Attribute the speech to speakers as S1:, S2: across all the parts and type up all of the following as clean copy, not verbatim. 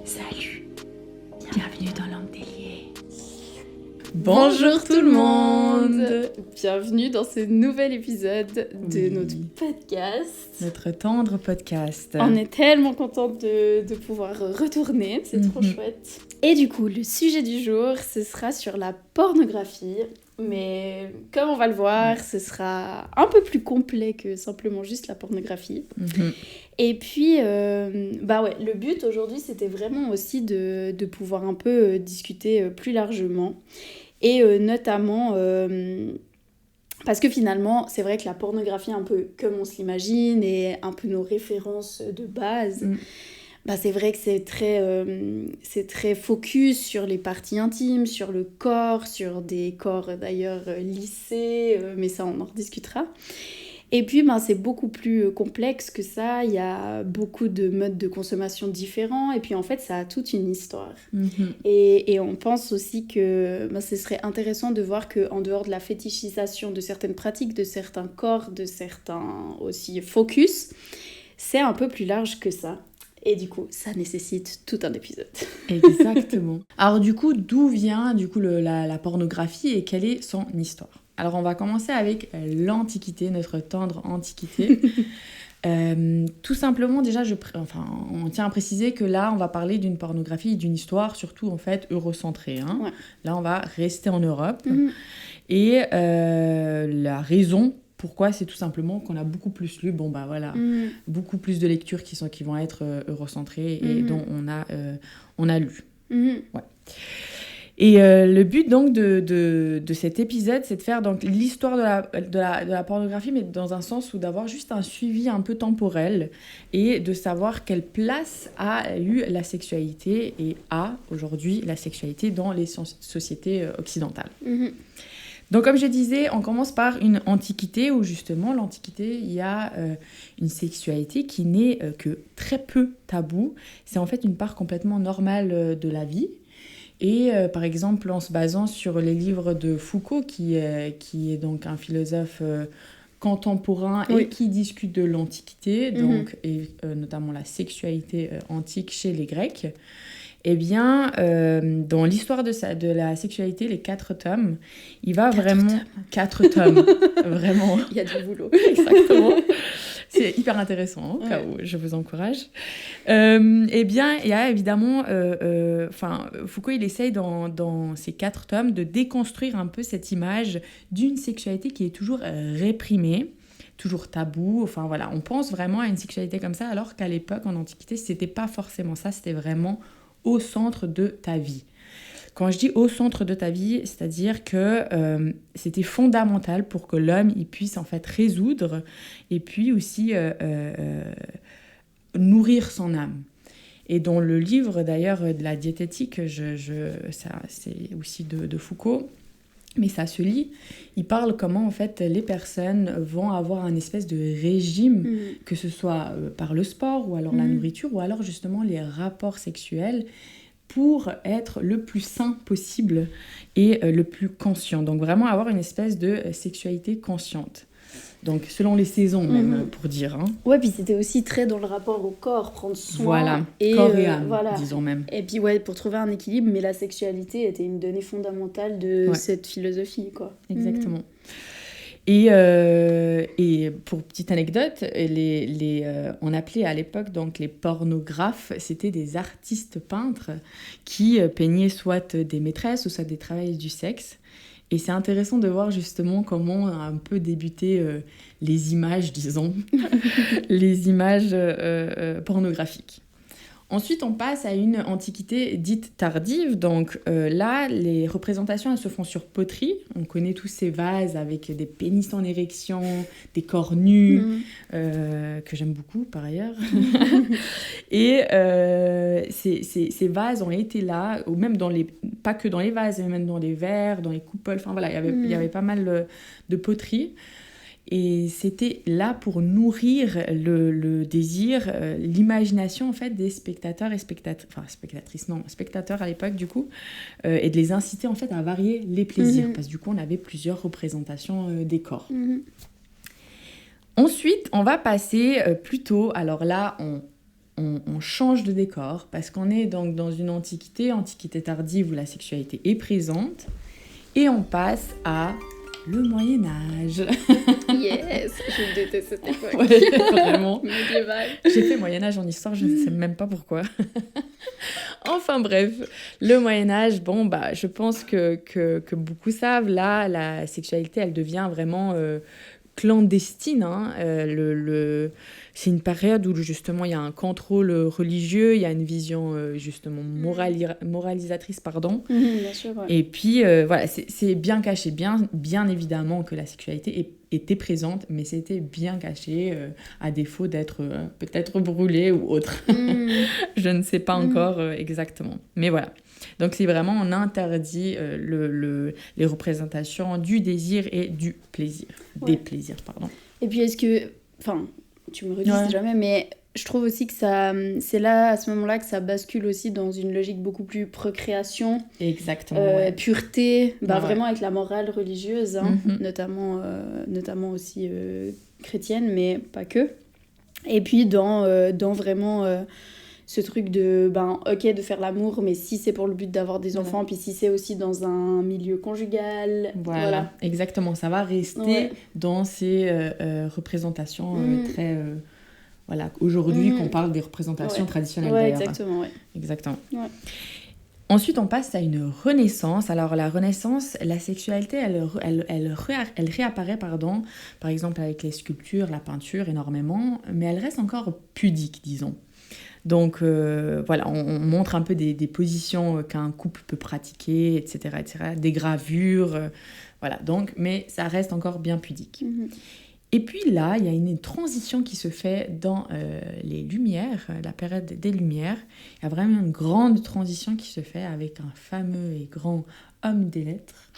S1: Salut, bienvenue dans Langue déliée.
S2: Bonjour tout le monde. Bienvenue dans ce nouvel épisode de notre podcast.
S1: Notre tendre podcast.
S2: On est tellement contente de pouvoir retourner, c'est trop chouette. Et du coup, le sujet du jour, ce sera sur la pornographie. Mais comme on va le voir, ce sera un peu plus complet que simplement juste la pornographie. Et puis, le but aujourd'hui, c'était vraiment aussi de pouvoir un peu discuter plus largement. Et notamment, parce que finalement, c'est vrai que la pornographie, un peu comme on se l'imagine, et un peu nos références de base... c'est vrai que c'est très focus sur les parties intimes, sur le corps, sur des corps d'ailleurs lissés, mais ça on en rediscutera. Et puis c'est beaucoup plus complexe que ça, il y a beaucoup de modes de consommation différents, et puis en fait ça a toute une histoire. Et on pense aussi que ce serait intéressant de voir qu'en dehors de la fétichisation de certaines pratiques, de certains corps, de certains aussi focus, c'est un peu plus large que ça. Et du coup, ça nécessite tout un épisode.
S1: Exactement. Alors du coup, d'où vient la pornographie et quelle est son histoire? Alors on va commencer avec l'Antiquité, notre tendre Antiquité. Tout simplement, déjà, on tient à préciser que là, on va parler d'une pornographie, d'une histoire surtout en fait eurocentrée. Ouais. Là, on va rester en Europe. Et la raison... Pourquoi? C'est tout simplement qu'on a beaucoup plus lu, beaucoup plus de lectures qui vont être eurocentrées et dont on a lu. Ouais. Et le but donc de cet épisode, c'est de faire donc, l'histoire de la pornographie, mais dans un sens où d'avoir juste un suivi un peu temporel et de savoir quelle place a eu la sexualité et a aujourd'hui la sexualité dans les sociétés occidentales. Donc, comme je disais, on commence par une antiquité où, justement, l'antiquité, il y a une sexualité qui n'est que très peu taboue. C'est en fait une part complètement normale de la vie. Et, par exemple, en se basant sur les livres de Foucault, qui est donc un philosophe contemporain et qui discute de l'antiquité, donc, et notamment la sexualité antique chez les Grecs, eh bien, dans l'histoire de la sexualité, les 4 tomes, il va vraiment... 4 tomes, vraiment.
S2: Il y a du boulot.
S1: Exactement. C'est hyper intéressant, cas où je vous encourage. Eh bien, il y a évidemment... Foucault, il essaye dans ces 4 tomes de déconstruire un peu cette image d'une sexualité qui est toujours réprimée, toujours tabou. Enfin, voilà, on pense vraiment à une sexualité comme ça, alors qu'à l'époque, en Antiquité, c'était pas forcément ça, c'était vraiment... au centre de ta vie. Quand je dis au centre de ta vie, c'est-à-dire que c'était fondamental pour que l'homme il puisse en fait résoudre et puis aussi nourrir son âme. Et dans le livre d'ailleurs de la diététique, ça, c'est aussi de Foucault, mais ça se lit, il parle comment en fait les personnes vont avoir un espèce de régime, que ce soit par le sport ou alors la nourriture ou alors justement les rapports sexuels pour être le plus sain possible et le plus conscient. Donc vraiment avoir une espèce de sexualité consciente. Donc selon les saisons même, pour dire. Hein.
S2: Ouais, puis c'était aussi très dans le rapport au corps, prendre soin.
S1: Voilà, corps et âme, disons même.
S2: Et puis pour trouver un équilibre, mais la sexualité était une donnée fondamentale de cette philosophie, quoi.
S1: Exactement. Et pour petite anecdote, on appelait à l'époque donc les pornographes, c'était des artistes peintres qui peignaient soit des maîtresses ou soit des travailleuses du sexe. Et c'est intéressant de voir justement comment a un peu débuté les images, disons, les images pornographiques. Ensuite, on passe à une antiquité dite tardive. Donc là, les représentations, elles se font sur poterie. On connaît tous ces vases avec des pénis en érection, des corps nus, que j'aime beaucoup par ailleurs. Et ces vases ont été là, ou même pas que dans les vases, mais même dans les verres, dans les coupoles. Enfin voilà, il y avait pas mal de poterie. Et c'était là pour nourrir le désir, l'imagination en fait des spectateurs et spectateurs à l'époque du coup, et de les inciter en fait à varier les plaisirs, parce que du coup on avait plusieurs représentations des corps. Ensuite, on va passer plutôt, alors là on change de décor parce qu'on est donc dans une antiquité tardive où la sexualité est présente et on passe à le Moyen-Âge.
S2: Yes, je déteste cette époque.
S1: Ouais, vraiment.
S2: Médiéval.
S1: J'ai fait Moyen-Âge en histoire, je ne sais même pas pourquoi. Enfin bref, le Moyen-Âge, bon, bah, je pense que beaucoup savent, là, la sexualité, elle devient vraiment clandestine. Hein. C'est une période où justement il y a un contrôle religieux, il y a une vision justement moralisatrice, pardon.
S2: Bien sûr, ouais.
S1: Et puis voilà, c'est bien caché, bien évidemment que la sexualité était présente, mais c'était bien caché, à défaut d'être peut-être brûlé ou autre. Je ne sais pas encore exactement. Mais voilà. Donc c'est vraiment, on interdit les représentations du désir et du plaisir.
S2: Ouais.
S1: Des plaisirs, pardon.
S2: Et puis est-ce que... Enfin, tu me redis si jamais, mais je trouve aussi que ça... C'est là, à ce moment-là, que ça bascule aussi dans une logique beaucoup plus procréation.
S1: Exactement.
S2: Pureté,
S1: Ouais.
S2: vraiment avec la morale religieuse, hein, notamment aussi chrétienne, mais pas que. Et puis dans vraiment... ce truc de, ok, de faire l'amour, mais si c'est pour le but d'avoir des enfants, puis si c'est aussi dans un milieu conjugal.
S1: Voilà. Exactement. Ça va rester dans ces représentations très... voilà, aujourd'hui qu'on parle des représentations traditionnelles d'ailleurs.
S2: Exactement,
S1: Exactement.
S2: Ouais.
S1: Ensuite, on passe à une renaissance. Alors, la renaissance, la sexualité, elle réapparaît, par exemple avec les sculptures, la peinture, énormément, mais elle reste encore pudique, disons. Donc voilà, on montre un peu des positions qu'un couple peut pratiquer, etc., des gravures, voilà. Donc, mais ça reste encore bien pudique. Et puis là, il y a une transition qui se fait dans les Lumières, la période des Lumières. Il y a vraiment une grande transition qui se fait avec un fameux et grand homme des lettres,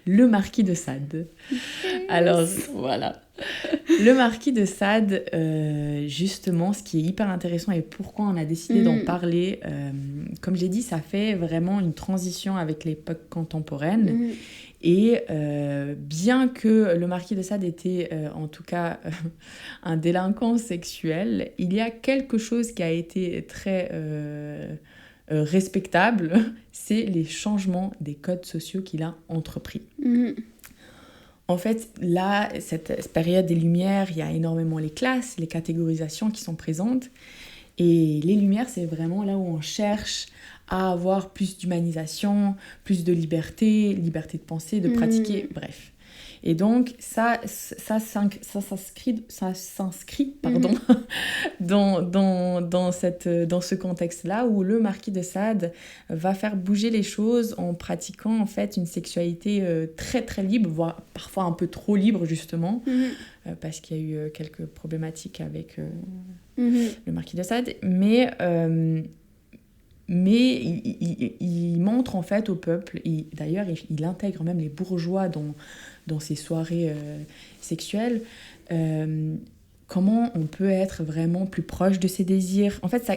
S1: le marquis de Sade. Yes. Alors voilà, le marquis de Sade, justement, ce qui est hyper intéressant et pourquoi on a décidé d'en parler, comme j'ai dit, ça fait vraiment une transition avec l'époque contemporaine. Et bien que le marquis de Sade était en tout cas un délinquant sexuel, il y a quelque chose qui a été très respectable, c'est les changements des codes sociaux qu'il a entrepris. En fait, là, cette période des Lumières, il y a énormément les classes, les catégorisations qui sont présentes. Et les Lumières, c'est vraiment là où on cherche à avoir plus d'humanisation, plus de liberté de penser, de pratiquer, bref. Et donc, ça s'inscrit dans ce contexte-là où le marquis de Sade va faire bouger les choses en pratiquant en fait une sexualité très très libre, voire parfois un peu trop libre justement, parce qu'il y a eu quelques problématiques avec le marquis de Sade, mais il montre en fait au peuple, d'ailleurs il intègre même les bourgeois dans ces soirées sexuelles, comment on peut être vraiment plus proche de ses désirs. En fait,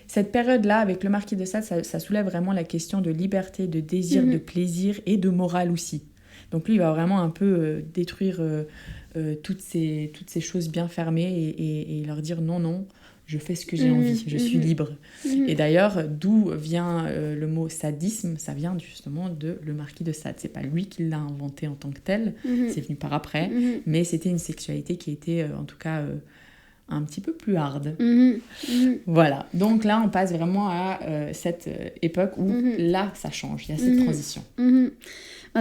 S1: cette période-là, avec le marquis de Sade, ça soulève vraiment la question de liberté, de désir, de plaisir et de morale aussi. Donc lui, il va vraiment un peu détruire toutes ces choses bien fermées et leur dire non, je fais ce que j'ai envie, je suis libre. Et d'ailleurs, d'où vient le mot sadisme, ça vient justement de le marquis de Sade. C'est pas lui qui l'a inventé en tant que tel, c'est venu par après, mais c'était une sexualité qui était en tout cas un petit peu plus hard. Voilà, donc là on passe vraiment à cette époque où là ça change, il y a cette transition.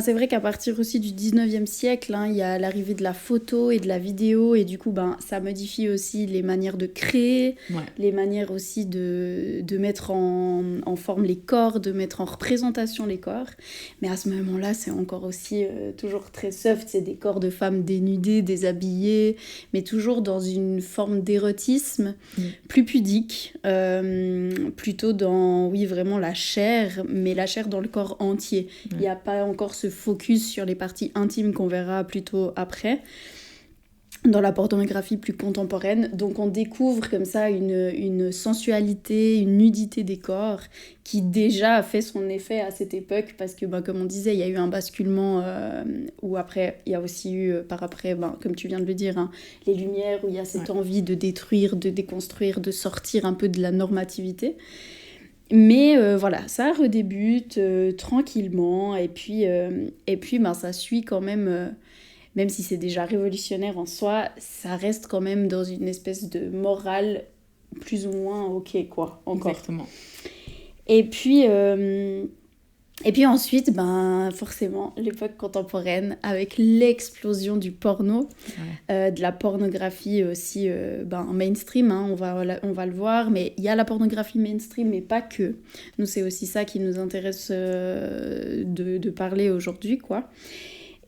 S2: C'est vrai qu'à partir aussi du 19e siècle, il y a l'arrivée de la photo et de la vidéo, et du coup, ça modifie aussi les manières de créer, les manières aussi de mettre en forme les corps, de mettre en représentation les corps. Mais à ce moment-là, c'est encore aussi toujours très soft, c'est des corps de femmes dénudées, déshabillées, mais toujours dans une forme d'érotisme plus pudique, plutôt dans, vraiment la chair, mais la chair dans le corps entier. Il n'y a pas encore ce focus sur les parties intimes qu'on verra plutôt après. dans la pornographie plus contemporaine. Donc on découvre comme ça une sensualité, une nudité des corps qui déjà a fait son effet à cette époque parce que comme on disait, il y a eu un basculement où après, il y a aussi eu par après, comme tu viens de le dire, hein, les Lumières où il y a cette envie de détruire, de déconstruire, de sortir un peu de la normativité. Mais voilà, ça redébute tranquillement et puis ça suit quand même... même si c'est déjà révolutionnaire en soi, ça reste quand même dans une espèce de morale plus ou moins ok, quoi, encore.
S1: Exactement.
S2: Et puis ensuite, forcément, l'époque contemporaine, avec l'explosion du porno, de la pornographie aussi mainstream, hein, on va le voir, mais il y a la pornographie mainstream, mais pas que. Nous, c'est aussi ça qui nous intéresse de parler aujourd'hui, quoi.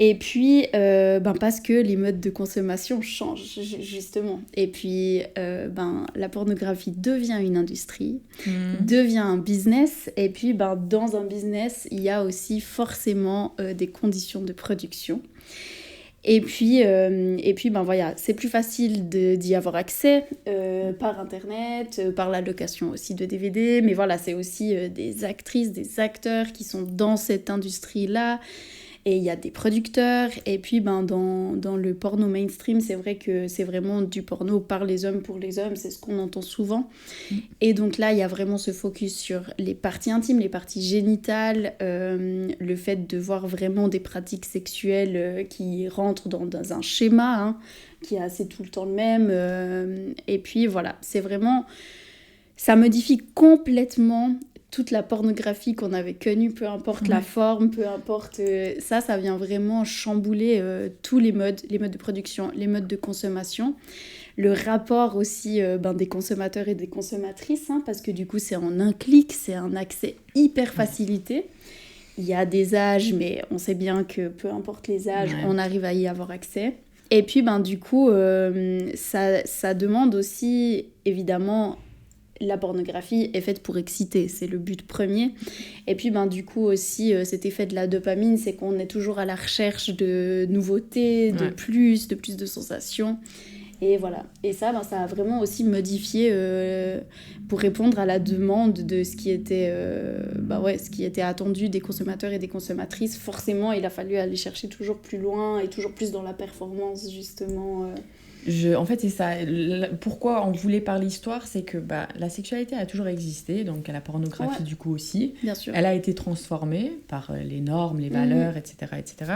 S2: Et puis, parce que les modes de consommation changent, justement. Et puis, la pornographie devient une industrie, devient un business. Et puis, dans un business, il y a aussi forcément des conditions de production. Et puis voilà, c'est plus facile d'y avoir accès par Internet, par la location aussi de DVD. Mais voilà, c'est aussi des actrices, des acteurs qui sont dans cette industrie-là. Et il y a des producteurs, et puis dans le porno mainstream, c'est vrai que c'est vraiment du porno par les hommes pour les hommes, c'est ce qu'on entend souvent. Et donc là, il y a vraiment ce focus sur les parties intimes, les parties génitales, le fait de voir vraiment des pratiques sexuelles qui rentrent dans un schéma, hein, qui est assez tout le temps le même. Et puis voilà, c'est vraiment... Ça modifie complètement toute la pornographie qu'on avait connue, peu importe la forme, peu importe... ça vient vraiment chambouler tous les modes de production, les modes de consommation, le rapport aussi des consommateurs et des consommatrices, hein, parce que du coup, c'est en un clic, c'est un accès hyper facilité. Il y a des âges, mais on sait bien que peu importe les âges, on arrive à y avoir accès. Et puis, du coup, ça demande aussi, évidemment... La pornographie est faite pour exciter, c'est le but premier. Et puis du coup aussi cet effet de la dopamine, c'est qu'on est toujours à la recherche de nouveautés, de plus de sensations. Et voilà. Et ça, ça a vraiment aussi modifié pour répondre à la demande de ce qui était, ce qui était attendu des consommateurs et des consommatrices. Forcément, il a fallu aller chercher toujours plus loin et toujours plus dans la performance, justement.
S1: En fait, c'est ça. Pourquoi on voulait parler histoire, c'est que la sexualité a toujours existé, donc la pornographie du coup aussi.
S2: Bien sûr.
S1: Elle a été transformée par les normes, les valeurs, etc., etc.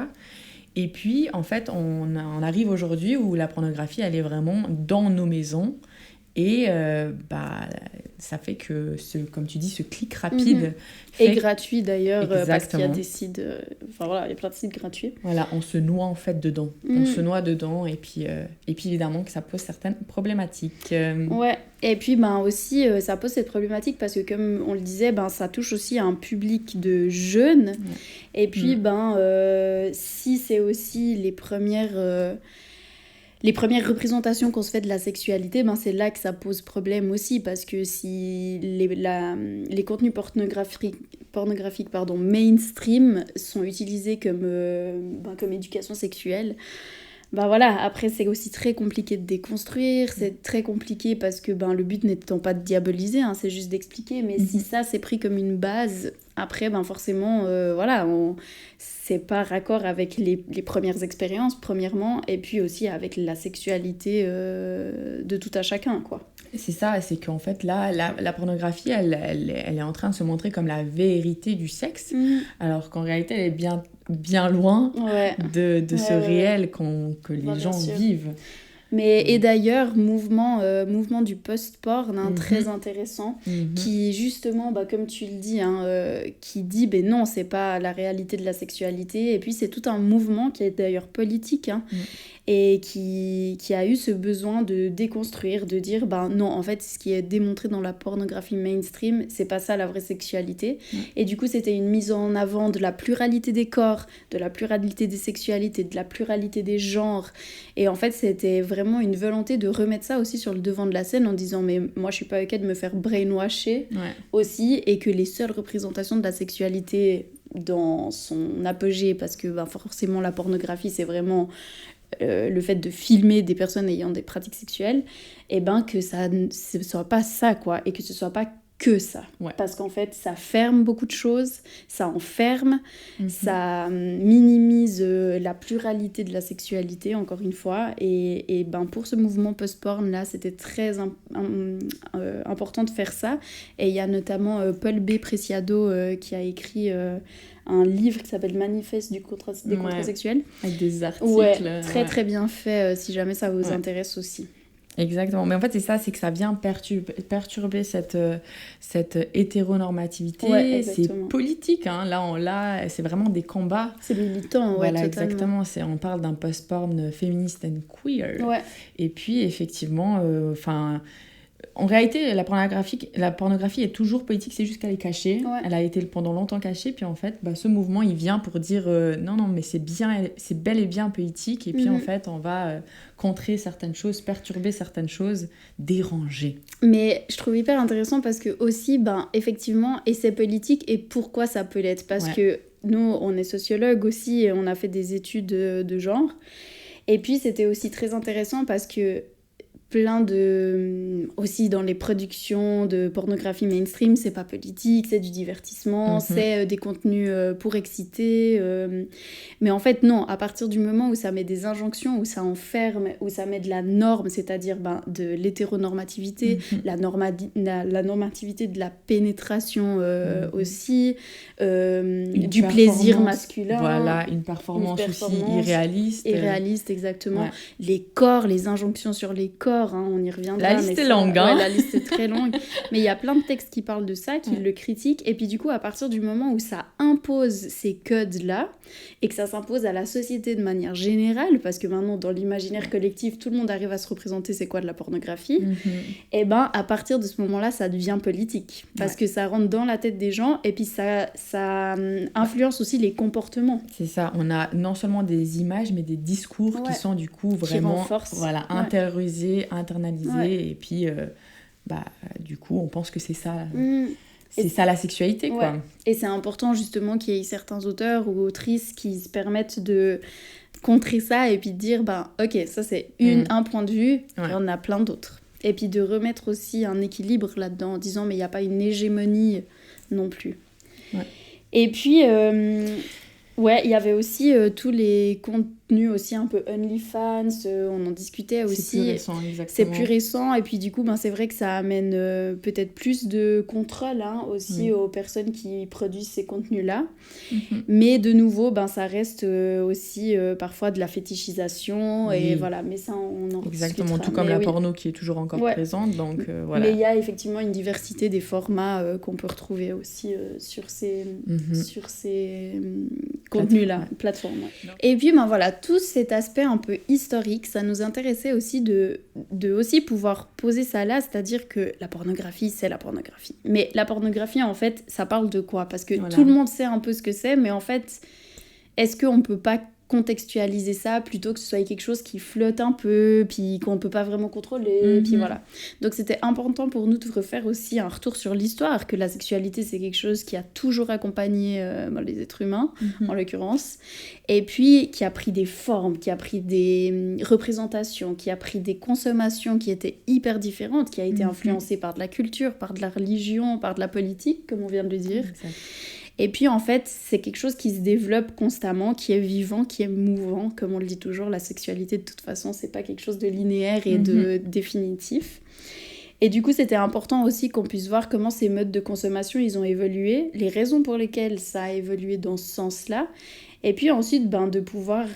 S1: Et puis, en fait, on arrive aujourd'hui où la pornographie, elle est vraiment dans nos maisons. Et ça fait que, comme tu dis, ce clic rapide...
S2: Et gratuit d'ailleurs, parce qu'il y a des sites... il y a plein de sites gratuits.
S1: Voilà, on se noie en fait dedans. On se noie dedans et puis évidemment que ça pose certaines problématiques.
S2: Ouais, et puis aussi, ça pose cette problématique parce que comme on le disait, ça touche aussi à un public de jeunes. Et puis, si c'est aussi les premières représentations qu'on se fait de la sexualité, c'est là que ça pose problème aussi, parce que si les contenus pornographiques mainstream sont utilisés comme éducation sexuelle, après c'est aussi très compliqué de déconstruire, c'est très compliqué parce que le but n'étant pas de diaboliser, hein, c'est juste d'expliquer, mais si ça c'est pris comme une base, après forcément c'est pas raccord avec les premières expériences premièrement, et puis aussi avec la sexualité de tout à chacun, quoi.
S1: C'est ça, c'est qu'en fait là la pornographie elle est en train de se montrer comme la vérité du sexe, alors qu'en réalité elle est bien loin de ce réel que les gens vivent.
S2: Et d'ailleurs, mouvement du post-porn, très intéressant, qui justement, comme tu le dis, qui dit non, c'est pas la réalité de la sexualité. Et puis c'est tout un mouvement qui est d'ailleurs politique, et qui a eu ce besoin de déconstruire, de dire non, en fait, ce qui est démontré dans la pornographie mainstream, c'est pas ça la vraie sexualité. Et du coup, c'était une mise en avant de la pluralité des corps, de la pluralité des sexualités, de la pluralité des genres. Et en fait, c'était vraiment une volonté de remettre ça aussi sur le devant de la scène en disant mais moi je suis pas ok de me faire brainwasher aussi, et que les seules représentations de la sexualité dans son apogée, parce que forcément la pornographie c'est vraiment le fait de filmer des personnes ayant des pratiques sexuelles, et ben que ça ne soit pas ça, quoi, et que ce soit pas que ça.
S1: Ouais.
S2: Parce qu'en fait, ça ferme beaucoup de choses, ça enferme, ça minimise la pluralité de la sexualité, encore une fois. Et ben, pour ce mouvement post-porn, là, c'était très important de faire ça. Et il y a notamment Paul B. Preciado qui a écrit un livre qui s'appelle Manifeste des contrats sexuels.
S1: Avec des articles.
S2: Très très bien fait, si jamais ça vous intéresse aussi.
S1: Exactement, mais en fait c'est ça, c'est que ça vient perturber cette hétéronormativité, c'est politique, hein. Là c'est vraiment des combats.
S2: C'est militant,
S1: voilà,
S2: totalement.
S1: exactement, on parle d'un post-porn féministe and queer. Et puis effectivement, en réalité, la pornographie est toujours politique, c'est juste qu'elle est cachée. Elle a été pendant longtemps cachée, puis en fait, ce mouvement, il vient pour dire non, mais c'est bel et bien politique, et puis en fait, on va contrer certaines choses, perturber certaines choses, déranger.
S2: Mais je trouve hyper intéressant parce que aussi, effectivement, et c'est politique, et pourquoi ça peut l'être ? Parce que nous, on est sociologues aussi, et on a fait des études de genre, et puis c'était aussi très intéressant parce que aussi dans les productions de pornographie mainstream, c'est pas politique, c'est du divertissement, c'est des contenus pour exciter, mais en fait non, à partir du moment où ça met des injonctions, où ça enferme, où ça met de la norme, c'est-à-dire de l'hétéronormativité, la normativité de la pénétration aussi, du plaisir masculin,
S1: voilà, une performance aussi
S2: irréaliste, exactement, les corps, les injonctions sur les corps, on y reviendra.
S1: La liste est longue, hein.
S2: La liste est très longue. Mais il y a plein de textes qui parlent de ça, qui le critiquent. Et puis du coup, à partir du moment où ça impose ces codes-là, et que ça s'impose à la société de manière générale, parce que maintenant, dans l'imaginaire collectif, tout le monde arrive à se représenter c'est quoi de la pornographie, et à partir de ce moment-là, ça devient politique. Parce que ça rentre dans la tête des gens, et puis ça influence aussi les comportements.
S1: C'est ça. On a non seulement des images, mais des discours qui sont du coup vraiment intériorisés, internalisé, et puis du coup on pense que c'est ça ça la sexualité, quoi.
S2: Et c'est important justement qu'il y ait certains auteurs ou autrices qui se permettent de contrer ça et puis de dire ok, ça c'est un point de vue, et on a plein d'autres, et puis de remettre aussi un équilibre là-dedans en disant mais il n'y a pas une hégémonie non plus. Et puis il y avait aussi tous les contenus aussi un peu OnlyFans, on en discutait aussi.
S1: C'est plus récent, exactement.
S2: C'est plus récent, et puis du coup, c'est vrai que ça amène peut-être plus de contrôle aussi aux personnes qui produisent ces contenus-là. Mais de nouveau, ça reste aussi parfois de la fétichisation, et voilà, mais ça, on en
S1: exactement, tout comme la porno qui est toujours encore présente, donc voilà.
S2: Mais il y a effectivement une diversité des formats qu'on peut retrouver aussi sur ces contenus-là, plateformes. Et puis voilà, tout cet aspect un peu historique, ça nous intéressait aussi de aussi pouvoir poser ça là, c'est-à-dire que la pornographie, c'est la pornographie. Mais la pornographie, en fait, ça parle de quoi ? Parce que tout le monde sait un peu ce que c'est, mais en fait, est-ce qu'on peut pas contextualiser ça plutôt que ce soit quelque chose qui flotte un peu, puis qu'on ne peut pas vraiment contrôler, puis voilà. Donc c'était important pour nous de refaire aussi un retour sur l'histoire, que la sexualité c'est quelque chose qui a toujours accompagné les êtres humains, en l'occurrence, et puis qui a pris des formes, qui a pris des représentations, qui a pris des consommations qui étaient hyper différentes, qui a été influencée par de la culture, par de la religion, par de la politique, comme on vient de le dire. Exact. Et puis en fait, c'est quelque chose qui se développe constamment, qui est vivant, qui est mouvant. Comme on le dit toujours, la sexualité de toute façon, c'est pas quelque chose de linéaire et de définitif. Et du coup, c'était important aussi qu'on puisse voir comment ces modes de consommation, ils ont évolué, les raisons pour lesquelles ça a évolué dans ce sens-là. Et puis ensuite, de pouvoir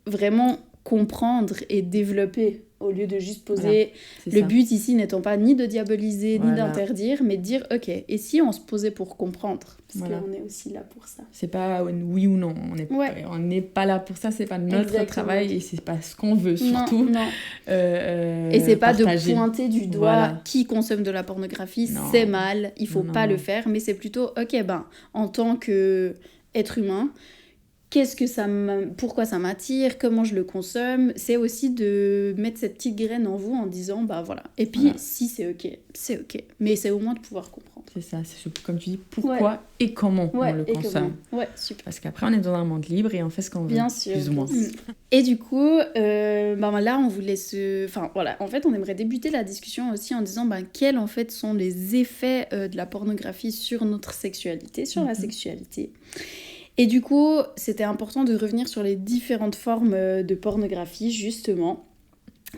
S2: vraiment comprendre et développer, au lieu de juste poser le but ici n'étant pas ni de diaboliser ni d'interdire, mais de dire ok, et si on se posait pour comprendre, parce qu'on est aussi là pour ça.
S1: C'est pas oui ou non, on n'est pas là pour ça, c'est pas notre travail, et c'est pas ce qu'on veut surtout.
S2: Non. Et c'est pas partager. De pointer du doigt qui consomme de la pornographie, c'est mal, il faut pas le faire, mais c'est plutôt ok, en tant que être humain, pourquoi ça m'attire, comment je le consomme. C'est aussi de mettre cette petite graine en vous en disant, bah voilà. Et puis, si c'est ok. Mais c'est au moins de pouvoir comprendre.
S1: C'est ça, c'est comme tu dis, pourquoi et comment on le consomme.
S2: Ouais, super.
S1: Parce qu'après, on est dans un monde libre et on fait ce qu'on veut.
S2: Bien sûr.
S1: Plus ou moins.
S2: Et du coup, là, on voulait Enfin, voilà. En fait, on aimerait débuter la discussion aussi en disant, quels, en fait, sont les effets de la pornographie sur notre sexualité, sur la sexualité. Et du coup, c'était important de revenir sur les différentes formes de pornographie, justement.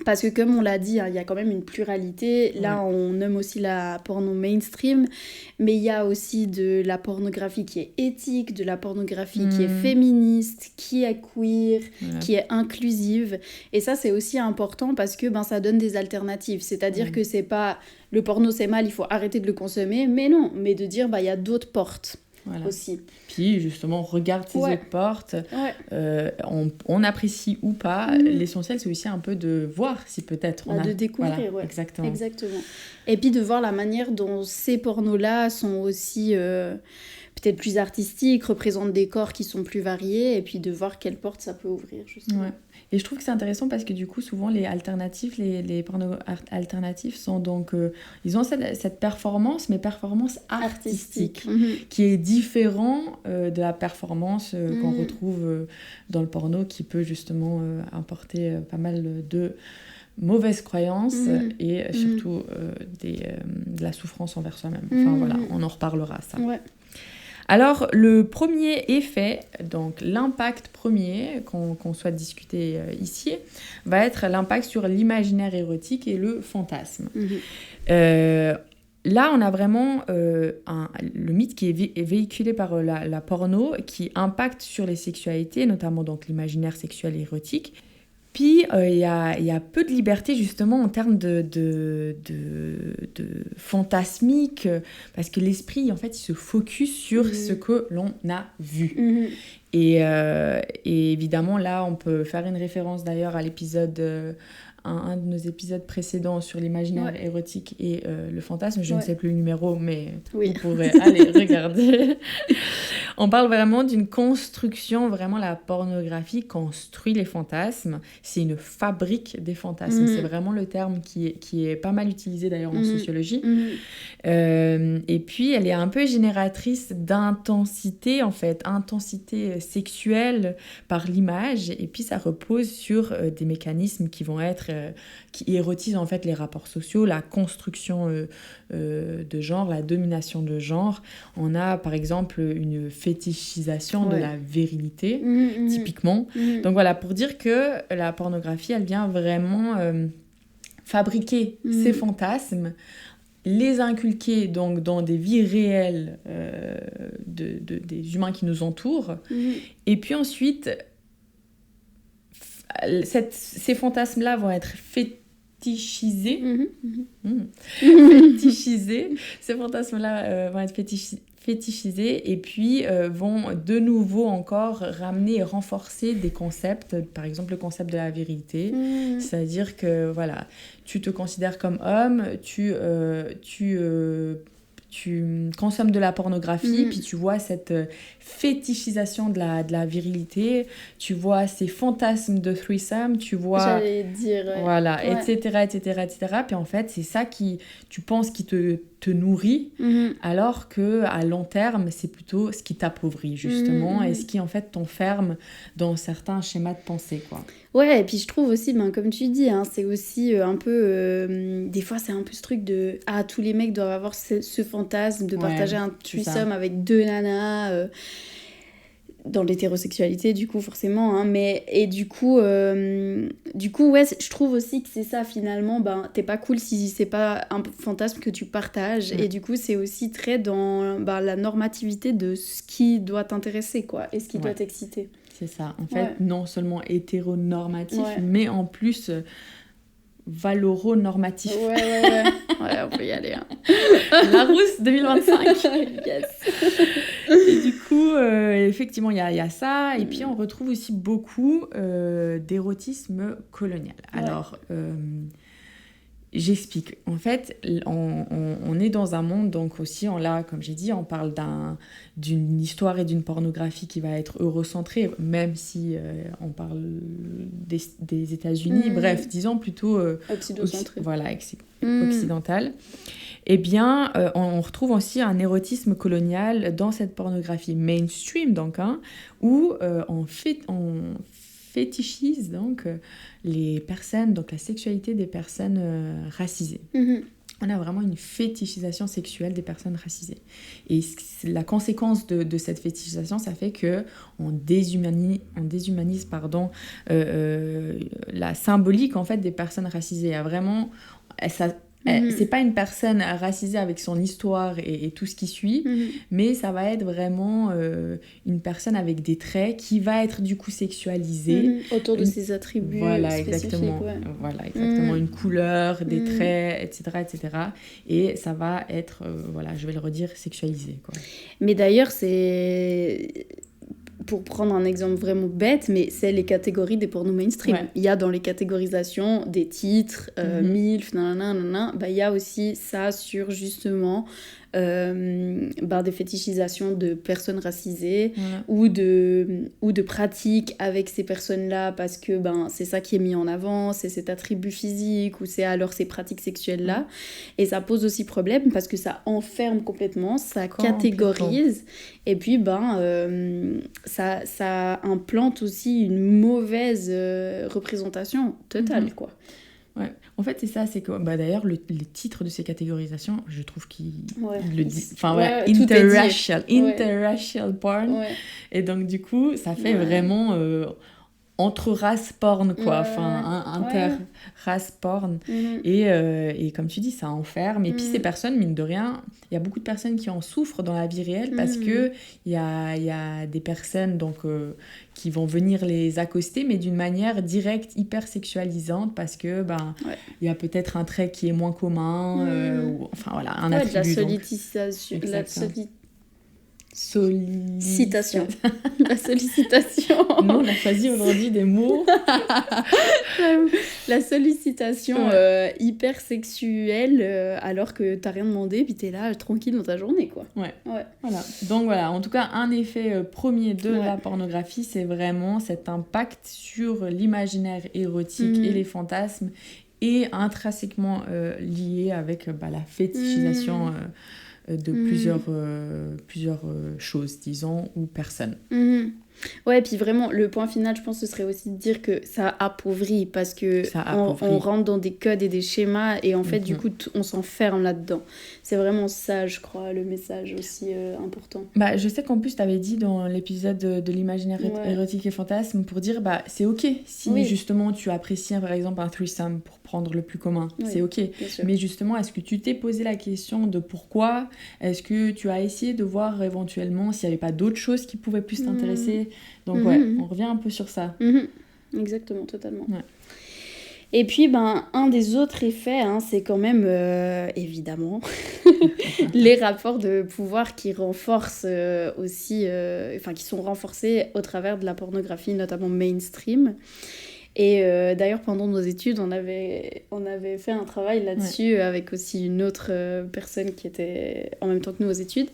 S2: Parce que comme on l'a dit, il y a quand même une pluralité. Là, on nomme aussi la porno mainstream, mais il y a aussi de la pornographie qui est éthique, de la pornographie qui est féministe, qui est queer, qui est inclusive. Et ça, c'est aussi important parce que ça donne des alternatives. C'est-à-dire que c'est pas le porno c'est mal, il faut arrêter de le consommer, mais non, mais de dire il y a d'autres portes. Aussi.
S1: Puis justement, regarde ces autres portes, on apprécie ou pas, l'essentiel c'est aussi un peu de voir si peut-être
S2: de découvrir,
S1: exactement.
S2: Et puis de voir la manière dont ces pornos-là sont aussi peut-être plus artistiques, représentent des corps qui sont plus variés, et puis de voir quelle porte ça peut ouvrir, justement.
S1: Et je trouve que c'est intéressant parce que du coup, souvent, les alternatifs, les pornos alternatifs sont donc... ils ont cette performance, mais performance artistique. Qui est différent de la performance qu'on retrouve dans le porno, qui peut justement apporter pas mal de mauvaises croyances et surtout de la souffrance envers soi-même. Enfin voilà, on en reparlera, ça. Alors, le premier effet, donc l'impact premier qu'on souhaite discuter ici, va être l'impact sur l'imaginaire érotique et le fantasme. Là, on a vraiment le mythe qui est véhiculé par la porno, qui impacte sur les sexualités, notamment donc l'imaginaire sexuel et érotique. Puis, il y a peu de liberté, justement, en termes de fantasmique, parce que l'esprit, en fait, il se focus sur ce que l'on a vu. Et évidemment, là, on peut faire une référence, d'ailleurs, à l'épisode... un de nos épisodes précédents sur l'imaginaire érotique et le fantasme. Je ne sais plus le numéro, mais vous pourrez aller regarder. On parle vraiment d'une construction, vraiment la pornographie construit les fantasmes. C'est une fabrique des fantasmes. C'est vraiment le terme qui est pas mal utilisé d'ailleurs en sociologie. Et puis, elle est un peu génératrice d'intensité, en fait, intensité sexuelle par l'image. Et puis, ça repose sur des mécanismes qui vont être qui érotisent en fait les rapports sociaux, la construction de genre, la domination de genre. On a par exemple une fétichisation de la virilité, typiquement. Donc voilà, pour dire que la pornographie, elle vient vraiment fabriquer ces fantasmes, les inculquer donc dans des vies réelles des humains qui nous entourent, et puis ensuite... ces fantasmes-là vont être fétichisés. Fétichisés. Ces fantasmes-là vont être fétichisés et puis vont de nouveau encore ramener et renforcer des concepts, par exemple le concept de la virilité. C'est-à-dire que voilà, tu te considères comme homme, tu consommes de la pornographie, puis tu vois cette fétichisation de la virilité, tu vois ces fantasmes de threesome, tu vois...
S2: J'allais dire...
S1: Voilà, etc. Puis en fait, c'est ça tu penses qui te nourrit, alors qu'à long terme, c'est plutôt ce qui t'appauvrit, justement, et ce qui, en fait, t'enferme dans certains schémas de pensée, quoi.
S2: Ouais, et puis je trouve aussi, comme tu dis, c'est aussi un peu... des fois, c'est un peu ce truc de... Ah, tous les mecs doivent avoir ce fantasme de partager un threesome avec deux nanas... dans l'hétérosexualité, du coup, forcément, mais... Et du coup, je trouve aussi que c'est ça, finalement, t'es pas cool si c'est pas un fantasme que tu partages, et du coup, c'est aussi très dans la normativité de ce qui doit t'intéresser, quoi, et ce qui doit t'exciter.
S1: C'est ça, en fait, non seulement hétéronormatif, mais en plus... valoro-normatif.
S2: Ouais, on peut y aller.
S1: Larousse 2025.
S2: Yes.
S1: Et du coup, effectivement, il y a ça. Et puis, on retrouve aussi beaucoup d'érotisme colonial. Alors, J'explique. En fait, on est dans un monde, donc aussi, comme j'ai dit, on parle d'une histoire et d'une pornographie qui va être eurocentrée, même si on parle des États-Unis. Bref, disons plutôt
S2: occidental.
S1: Voilà, occidental. Eh bien, on retrouve aussi un érotisme colonial dans cette pornographie mainstream, donc, où on fétichise donc les personnes, donc la sexualité des personnes racisées. On a vraiment une fétichisation sexuelle des personnes racisées. Et la conséquence de cette fétichisation, ça fait que on déshumanise la symbolique en fait des personnes racisées. Il y a vraiment c'est pas une personne racisée avec son histoire et tout ce qui suit, mais ça va être vraiment une personne avec des traits qui va être du coup sexualisée.
S2: Autour de ses attributs spécifiques.
S1: Voilà, exactement. Une couleur, des traits, etc. Et ça va être, je vais le redire, sexualisé, quoi.
S2: Mais d'ailleurs, c'est... Pour prendre un exemple vraiment bête, mais c'est les catégories des pornos mainstream. Ouais. Il y a dans les catégorisations des titres, MILF, il y a aussi ça sur justement des fétichisations de personnes racisées ou de pratiques avec ces personnes-là parce que c'est ça qui est mis en avant, c'est cet attribut physique ou c'est alors ces pratiques sexuelles-là. Et ça pose aussi problème parce que ça enferme complètement, ça catégorise et puis ça implante aussi une mauvaise représentation totale, quoi.
S1: Ouais. En fait, c'est ça, c'est que d'ailleurs, les titres de ces catégorisations, je trouve qu'ils le disent. Enfin, interracial porn. Ouais. Et donc, du coup, ça fait vraiment entre-race porn, quoi. Enfin, inter-race porn. Et comme tu dis, ça enferme. Et puis, ces personnes, mine de rien, il y a beaucoup de personnes qui en souffrent dans la vie réelle parce qu'il y a des personnes donc, qui vont venir les accoster, mais d'une manière directe, hyper sexualisante, parce que y a peut-être un trait qui est moins commun, un attribut.
S2: De la sollicitation. Sollicitation. La sollicitation.
S1: Non, on a choisi aujourd'hui des mots.
S2: La sollicitation hyper sexuelle alors que t'as rien demandé puis t'es là tranquille dans ta journée, quoi.
S1: Ouais. Voilà. Donc voilà, en tout cas, un effet premier de la pornographie, c'est vraiment cet impact sur l'imaginaire érotique et les fantasmes et intrinsèquement lié avec la fétichisation de plusieurs choses, disons, ou personnes.
S2: Ouais, puis vraiment, le point final, je pense, ce serait aussi de dire que ça appauvrit, parce que on rentre dans des codes et des schémas, et en fait, du coup, on s'enferme là-dedans. C'est vraiment ça, je crois, le message aussi important.
S1: Je sais qu'en plus, tu avais dit dans l'épisode de l'imaginaire érotique et fantasme, pour dire, c'est ok si justement tu apprécies, par exemple, un threesome, pour prendre le plus commun, c'est ok. Mais justement, est-ce que tu t'es posé la question de pourquoi? Est-ce que tu as essayé de voir éventuellement s'il n'y avait pas d'autres choses qui pouvaient plus t'intéresser? Donc on revient un peu sur ça.
S2: Exactement, totalement. Ouais. Et puis, un des autres effets, c'est quand même, évidemment, les rapports de pouvoir qui renforcent aussi, qui sont renforcés au travers de la pornographie, notamment mainstream. Et d'ailleurs, pendant nos études, on avait fait un travail là-dessus avec aussi une autre personne qui était en même temps que nous aux études.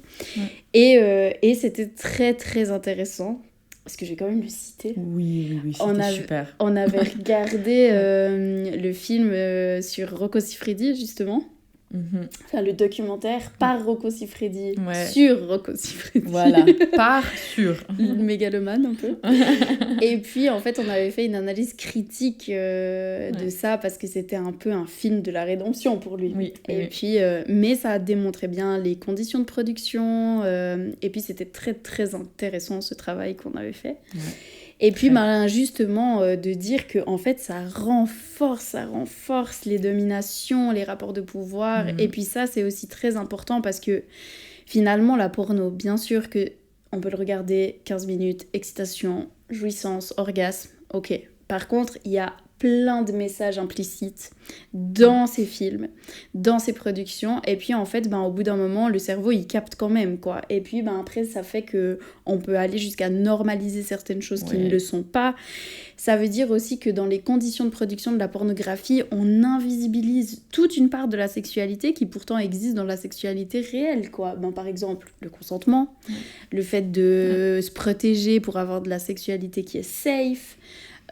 S2: Et c'était très, très intéressant. Parce que j'ai quand même le citer.
S1: Oui, c'était super.
S2: On avait regardé le film sur Rocco Siffredi, justement. Enfin, le documentaire par Rocco Siffredi, sur Rocco Siffredi.
S1: Voilà, sur.
S2: Le mégalomane, un peu. Et puis, en fait, on avait fait une analyse critique de ça, parce que c'était un peu un film de la rédemption pour lui. Puis, mais ça a démontré bien les conditions de production, et puis c'était très, très intéressant, ce travail qu'on avait fait. Et puis, justement, de dire que en fait, ça renforce les dominations, les rapports de pouvoir. Et puis ça, c'est aussi très important parce que finalement, la porno, bien sûr que on peut le regarder 15 minutes, excitation, jouissance, orgasme, ok. Par contre, il y a plein de messages implicites dans ces films, dans ces productions. Et puis en fait, au bout d'un moment, le cerveau, il capte quand même, quoi. Et puis après, ça fait qu'on peut aller jusqu'à normaliser certaines choses qui ne le sont pas. Ça veut dire aussi que dans les conditions de production de la pornographie, on invisibilise toute une part de la sexualité qui pourtant existe dans la sexualité réelle, quoi. Par exemple, le consentement, le fait de se protéger pour avoir de la sexualité qui est safe,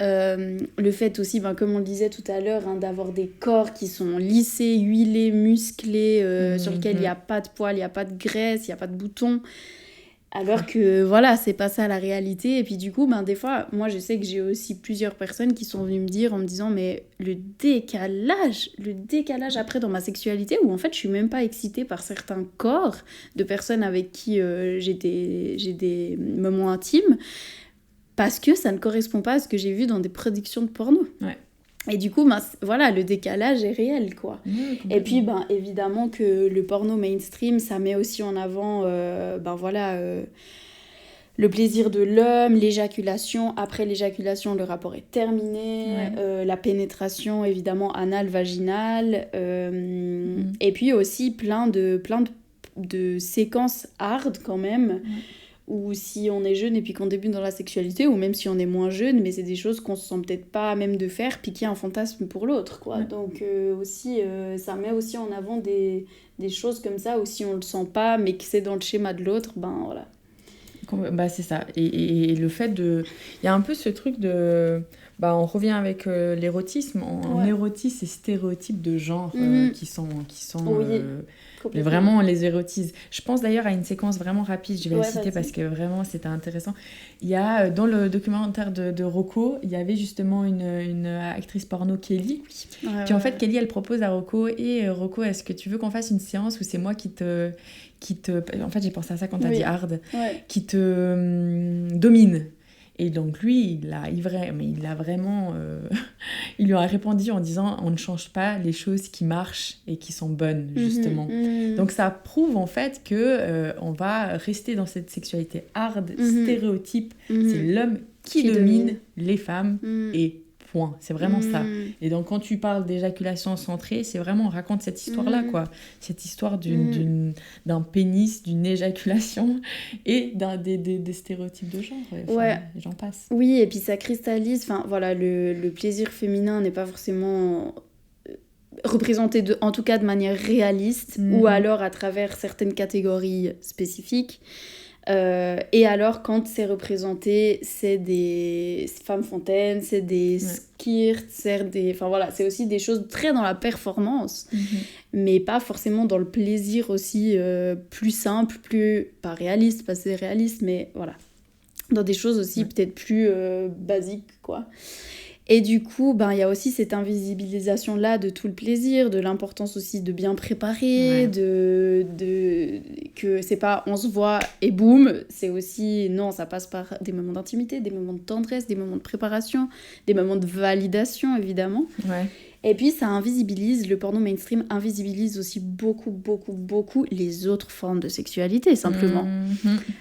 S2: le fait aussi, comme on le disait tout à l'heure, d'avoir des corps qui sont lissés, huilés, musclés, sur lesquels il n'y a pas de poils, il n'y a pas de graisse, il n'y a pas de boutons. Alors que voilà, c'est pas ça la réalité. Et puis du coup, des fois, moi je sais que j'ai aussi plusieurs personnes qui sont venues me dire en me disant mais le décalage après dans ma sexualité où en fait je suis même pas excitée par certains corps de personnes avec qui j'ai des moments intimes parce que ça ne correspond pas à ce que j'ai vu dans des productions de porno. Ouais. Et du coup, voilà, le décalage est réel, quoi. Et puis, évidemment que le porno mainstream, ça met aussi en avant, le plaisir de l'homme, l'éjaculation. Après l'éjaculation, le rapport est terminé. La pénétration, évidemment, anale, vaginale. Et puis aussi plein de séquences hard, quand même. Ou si on est jeune et puis qu'on débute dans la sexualité, ou même si on est moins jeune, mais c'est des choses qu'on se sent peut-être pas à même de faire, puis qu'il y a un fantasme pour l'autre, quoi. Donc aussi, ça met aussi en avant des choses comme ça, ou si on le sent pas, mais que c'est dans le schéma de l'autre, voilà.
S1: C'est ça. Et le fait de... Il y a un peu ce truc de... on revient avec l'érotisme. En érotisme, c'est stéréotypes de genre qui sont mais vraiment, on les érotise. Je pense d'ailleurs à une séquence vraiment rapide, je vais la citer parce que vraiment, c'était intéressant. Il y a, dans le documentaire de Rocco, il y avait justement une actrice porno, Kelly. Puis en fait, Kelly, elle propose à Rocco, et Rocco, est-ce que tu veux qu'on fasse une séance où c'est moi qui te... En fait, j'ai pensé à ça quand t'as dit hard. Qui te domine. Et donc lui, il a vraiment... il lui a répondu en disant « On ne change pas les choses qui marchent et qui sont bonnes, justement. » Donc ça prouve en fait qu'on va rester dans cette sexualité hard, stéréotype. C'est l'homme qui domine les femmes et point. C'est vraiment ça. Et donc quand tu parles d'éjaculation centrée, c'est vraiment, on raconte cette histoire-là, quoi. Cette histoire d'un pénis, d'une éjaculation et des stéréotypes de genre. J'en passe.
S2: Oui, et puis ça cristallise, le plaisir féminin n'est pas forcément représenté, en tout cas de manière réaliste, ou alors à travers certaines catégories spécifiques. Et alors, quand c'est représenté, c'est des femmes fontaines, c'est des skirts, c'est aussi des choses très dans la performance, mais pas forcément dans le plaisir aussi plus simple, pas réaliste, pas c'est réaliste, mais voilà. Dans des choses aussi peut-être plus basiques, quoi. Et du coup, il y a aussi cette invisibilisation-là de tout le plaisir, de l'importance aussi de bien préparer, que c'est pas on se voit et boum, c'est aussi, non, ça passe par des moments d'intimité, des moments de tendresse, des moments de préparation, des moments de validation, évidemment. Et puis, ça invisibilise, le porno mainstream invisibilise aussi beaucoup, beaucoup, beaucoup les autres formes de sexualité, simplement.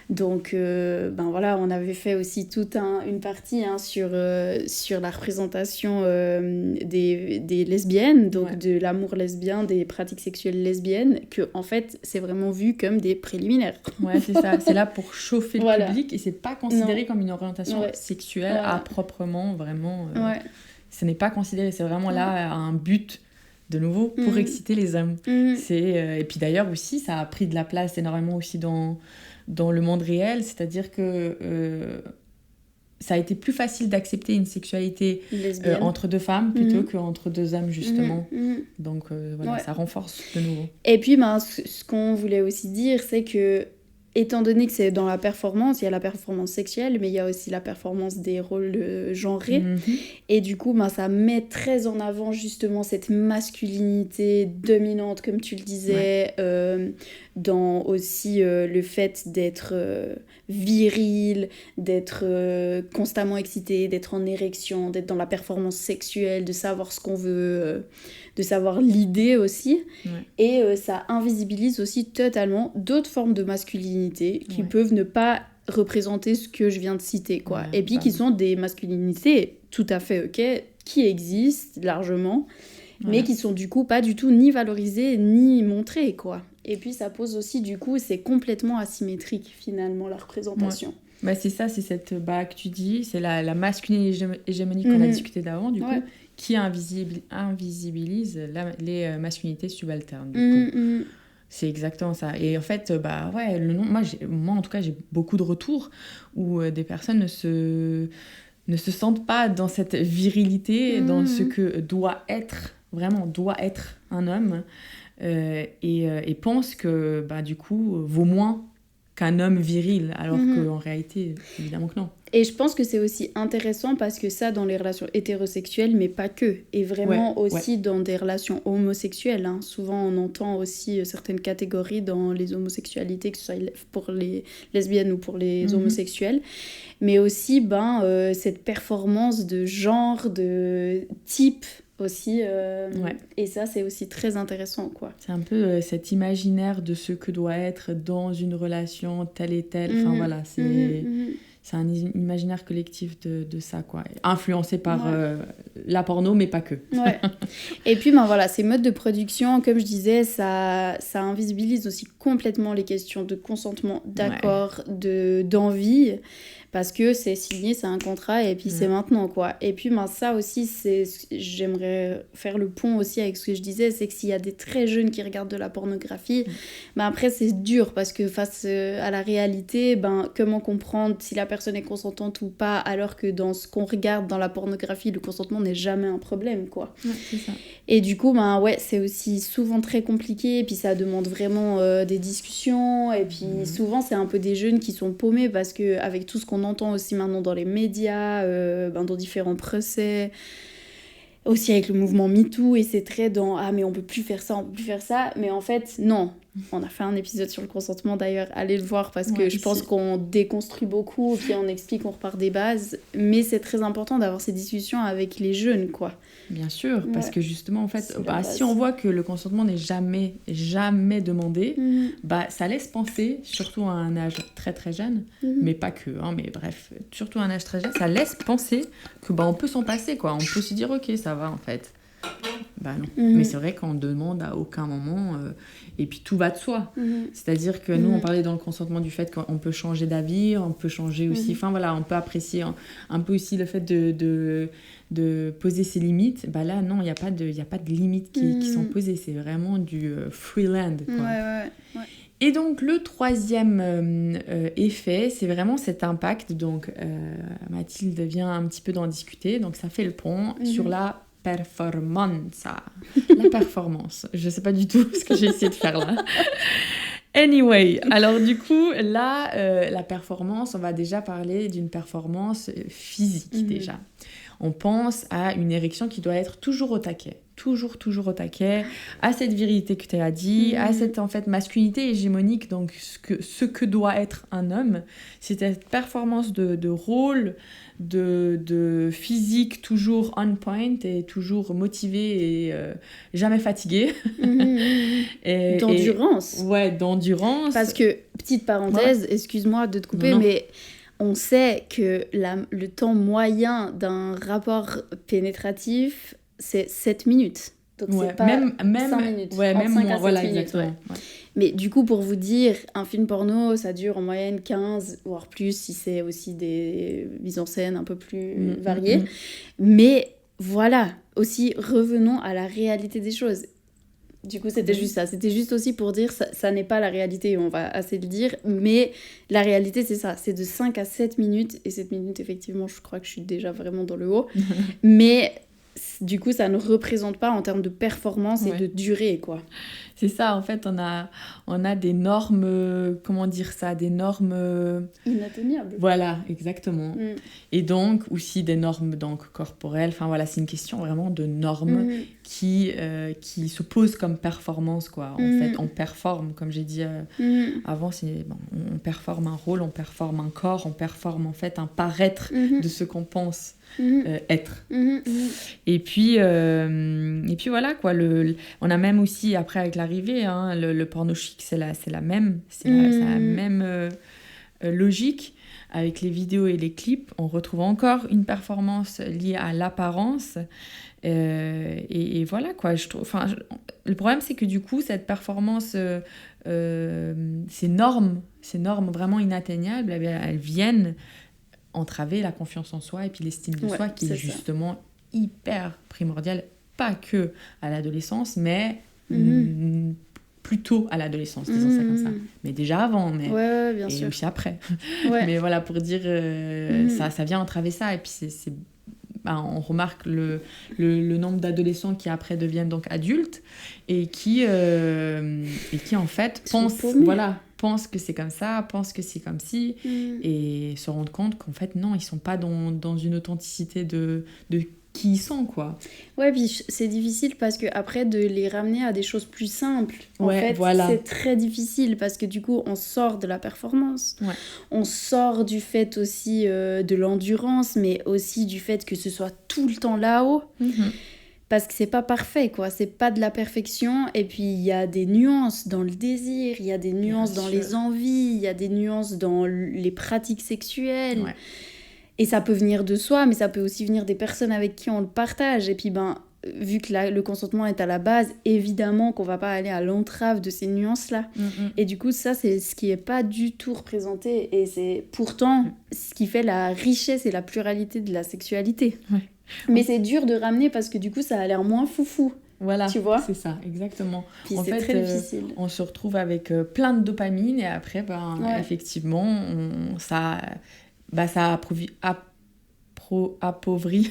S2: Donc, on avait fait aussi toute une partie sur la représentation des lesbiennes, donc de l'amour lesbien, des pratiques sexuelles lesbiennes, que en fait, c'est vraiment vu comme des préliminaires.
S1: Ouais, c'est ça. C'est là pour chauffer le public, et c'est pas considéré comme une orientation sexuelle à proprement, vraiment... Ce n'est pas considéré, c'est vraiment là un but, de nouveau, pour exciter les hommes. Et puis d'ailleurs aussi, ça a pris de la place énormément aussi dans le monde réel, c'est-à-dire que ça a été plus facile d'accepter une sexualité entre deux femmes plutôt qu'entre deux hommes, justement. Donc ça renforce de nouveau.
S2: Et puis, ce qu'on voulait aussi dire, c'est que étant donné que c'est dans la performance, il y a la performance sexuelle, mais il y a aussi la performance des rôles genrés. Et du coup, ça met très en avant justement cette masculinité dominante, comme tu le disais, dans aussi le fait d'être viril, d'être constamment excité, d'être en érection, d'être dans la performance sexuelle, de savoir ce qu'on veut... de savoir l'idée aussi. Et ça invisibilise aussi totalement d'autres formes de masculinité qui peuvent ne pas représenter ce que je viens de citer, quoi. Et puis qui sont des masculinités tout à fait ok, qui existent largement, mais qui sont du coup pas du tout ni valorisés ni montrés, quoi. Et puis ça pose aussi, du coup, c'est complètement asymétrique finalement la représentation.
S1: Bah, c'est ça, c'est cette que tu dis, c'est la masculinité hégémonique qu'on a discuté d'avant, du coup, qui invisibilise les masculinités subalternes, du coup. C'est exactement ça. Et en fait, le nom, moi en tout cas, j'ai beaucoup de retours où des personnes ne se sentent pas dans cette virilité, dans ce que doit être un homme, et pensent que du coup, vaut moins qu'un homme viril, alors qu'en réalité, évidemment que non.
S2: Et je pense que c'est aussi intéressant parce que ça, dans les relations hétérosexuelles, mais pas que, et vraiment aussi dans des relations homosexuelles. Hein. Souvent, on entend aussi certaines catégories dans les homosexualités, que ce soit pour les lesbiennes ou pour les homosexuels, mais aussi cette performance de genre, de type aussi, et ça c'est aussi très intéressant, quoi.
S1: C'est un peu cet imaginaire de ce que doit être dans une relation telle et telle, enfin voilà, c'est un imaginaire collectif de ça, quoi, influencé par la porno, mais pas que.
S2: Et puis ces modes de production, comme je disais, ça invisibilise aussi complètement les questions de consentement, d'accord, d'envie, parce que c'est signé, c'est un contrat, et puis c'est maintenant, quoi. Et puis ça aussi, j'aimerais faire le pont aussi avec ce que je disais, c'est que s'il y a des très jeunes qui regardent de la pornographie, après c'est dur, parce que face à la réalité, comment comprendre si la personne est consentante ou pas, alors que dans ce qu'on regarde dans la pornographie, le consentement n'est jamais un problème, quoi.
S1: C'est ça.
S2: Et du coup, c'est aussi souvent très compliqué, et puis ça demande vraiment des discussions, et puis souvent c'est un peu des jeunes qui sont paumés, parce qu'avec tout ce qu'on entend aussi maintenant dans les médias, dans différents procès, aussi avec le mouvement MeToo, et c'est très dans « Ah, mais on peut plus faire ça, mais en fait, non. On a fait un épisode sur le consentement, d'ailleurs, allez le voir, parce que je pense qu'on déconstruit beaucoup, puis on explique, on repart des bases, mais c'est très important d'avoir ces discussions avec les jeunes, quoi.
S1: Bien sûr, parce que justement, en fait, si on voit que le consentement n'est jamais demandé, ça laisse penser, surtout à un âge très très jeune, mais pas que, mais bref, surtout à un âge très jeune, ça laisse penser que on peut s'en passer, quoi. On peut se dire, ok, ça va, en fait. Non. Mais c'est vrai qu'on demande à aucun moment, et puis tout va de soi. C'est-à-dire que nous, on parlait dans le consentement du fait qu'on peut changer d'avis, on peut changer aussi, on peut apprécier un peu aussi le fait de poser ses limites. Là, non, il n'y a pas de limites qui sont posées, c'est vraiment du free land, quoi. Et donc, le troisième effet, c'est vraiment cet impact. Donc, Mathilde vient un petit peu d'en discuter, donc ça fait le pont sur la performance. La performance. Je sais pas du tout ce que j'ai essayé de faire là. Anyway, alors du coup, là, la performance, on va déjà parler d'une performance physique déjà. On pense à une érection qui doit être toujours au taquet. Toujours au taquet, à cette virilité que tu as dit, à cette en fait masculinité hégémonique, donc ce que doit être un homme. C'est cette performance de rôle, de physique toujours on point et toujours motivé et jamais fatigué.
S2: Et d'endurance.
S1: D'endurance.
S2: Parce que, petite parenthèse, excuse-moi de te couper, mais on sait que le temps moyen d'un rapport pénétratif, c'est 7 minutes. Donc c'est pas même 5 minutes.
S1: Même moins, voilà,
S2: 7 minutes,
S1: exactement.
S2: Mais du coup, pour vous dire, un film porno, ça dure en moyenne 15, voire plus, si c'est aussi des mises en scène un peu plus variées. Mais voilà, aussi, revenons à la réalité des choses. Du coup, c'était juste ça. C'était juste aussi pour dire, ça n'est pas la réalité, on va assez le dire, mais la réalité, c'est ça. C'est de 5 à 7 minutes, et 7 minutes, effectivement, je crois que je suis déjà vraiment dans le haut. Mais du coup, ça ne représente pas en termes de performance et de durée, quoi.
S1: C'est ça, en fait, on a des normes, comment dire ça, des normes...
S2: inatteignables.
S1: Voilà, exactement. Et donc, aussi des normes donc, corporelles. Enfin, voilà, c'est une question vraiment de normes qui se posent comme performance, quoi. En fait, on performe, comme j'ai dit avant, on performe un rôle, on performe un corps, on performe, en fait, un paraître de ce qu'on pense être. Et puis voilà, quoi. On a même aussi, après, avec l'arrivée, le porno chic, c'est la même logique. Avec les vidéos et les clips, on retrouve encore une performance liée à l'apparence. Et voilà, quoi. Le problème, c'est que du coup, cette performance, ces normes vraiment inatteignables, elles viennent entraver la confiance en soi et puis l'estime de soi, qui est justement hyper primordiale, pas que à l'adolescence, mais plutôt à l'adolescence, disons ça comme ça. Mais déjà avant, mais bien sûr. Aussi après. Mais voilà, pour dire, ça vient entraver ça. Et puis, on remarque le nombre d'adolescents qui après deviennent donc adultes et qui en fait pensent que c'est comme ça, pensent que c'est comme ci, et se rendent compte qu'en fait, non, ils sont pas dans une authenticité de qui ils sont, quoi.
S2: Ouais, puis c'est difficile parce que après de les ramener à des choses plus simples, c'est très difficile parce que du coup, on sort de la performance. Ouais. On sort du fait aussi de l'endurance, mais aussi du fait que ce soit tout le temps là-haut. Parce que c'est pas parfait, quoi. C'est pas de la perfection. Et puis, il y a des nuances dans le désir, il y a des nuances dans les envies, il y a des nuances dans les pratiques sexuelles. Ouais. Et ça peut venir de soi, mais ça peut aussi venir des personnes avec qui on le partage. Et puis, vu que le consentement est à la base, évidemment qu'on va pas aller à l'entrave de ces nuances-là. Et du coup, ça, c'est ce qui est pas du tout représenté. Et c'est pourtant ce qui fait la richesse et la pluralité de la sexualité. Ouais. Mais c'est dur de ramener parce que du coup, ça a l'air moins foufou. Voilà, tu vois,
S1: c'est ça, exactement.
S2: Puis c'est très difficile.
S1: On se retrouve avec plein de dopamine et après, effectivement, ça appauvrit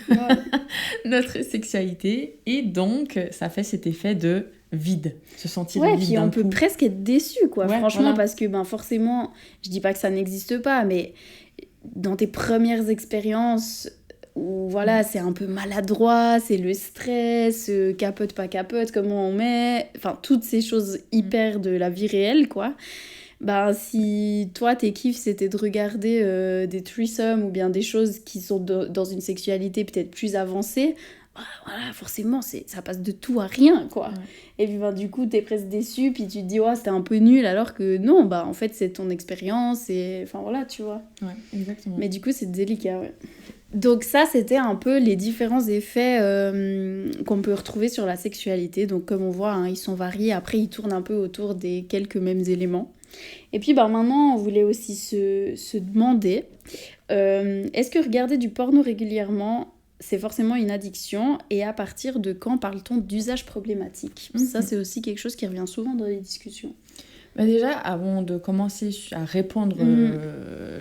S1: notre sexualité et donc ça fait cet effet de vide, se sentir vide.
S2: Puis on peut presque être déçu, quoi, franchement, parce que forcément, je dis pas que ça n'existe pas, mais dans tes premières expériences où c'est un peu maladroit, c'est le stress, capote pas capote, comment on met, enfin toutes ces choses hyper de la vie réelle, quoi. Si toi tes kiffs c'était de regarder des threesomes ou bien des choses qui sont dans une sexualité peut-être plus avancée, forcément ça passe de tout à rien, quoi. Et puis du coup t'es presque déçu, puis tu te dis c'était un peu nul, alors que non, en fait c'est ton expérience, et tu vois.
S1: Exactement.
S2: Mais du coup c'est délicat. Donc ça, c'était un peu les différents effets qu'on peut retrouver sur la sexualité. Donc comme on voit, ils sont variés. Après, ils tournent un peu autour des quelques mêmes éléments. Et puis maintenant, on voulait aussi se demander, est-ce que regarder du porno régulièrement, c'est forcément une addiction? Et à partir de quand parle-t-on d'usage problématique? Ça, c'est aussi quelque chose qui revient souvent dans les discussions.
S1: Déjà, avant de commencer à répondre